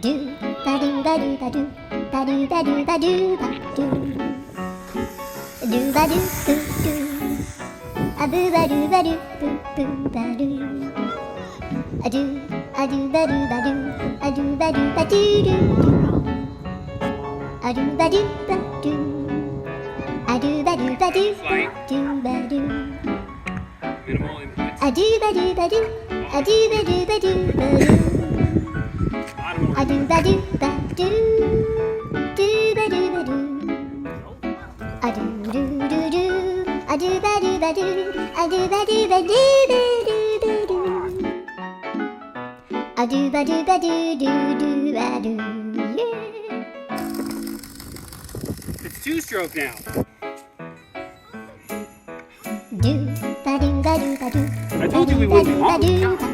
do ba do ba do ba do ba do ba do ba do ba do do ba do do do a boo ba do ba do boo boo ba do a do ba do ba do a do ba do ba do do a do ba do ba do a do ba do ba do do ba do Minimal inputs. a do ba do ba do a do ba do ba do ba do a do ba do ba do do ba do ba do a do do do do a do ba do ba do a do ba do ba do ba do ba do a do ba do ba do do do ba do yeah. It's two-stroke now. Do ba do ba do ba do I told you we wouldn't be long. ba do